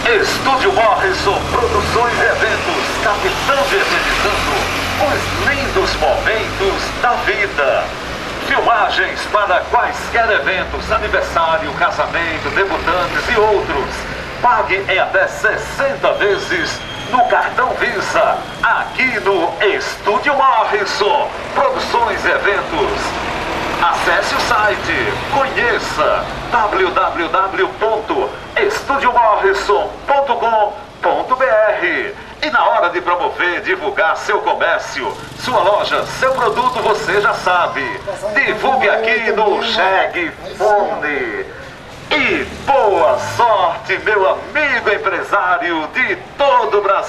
Estúdio Morrison Produções e Eventos, captando e editando os lindos momentos da vida. Filmagens para quaisquer eventos, aniversário, casamento, debutantes e outros. Pague em até 60 vezes no cartão Visa, aqui no Estúdio Morrison Produções e Eventos. Acesse o site, conheça www.estudiomorrison.com.br e na hora de promover, divulgar seu comércio, sua loja, seu produto, você já sabe. Divulgue aqui no Chegue Fone. E boa sorte, meu amigo empresário de todo o Brasil.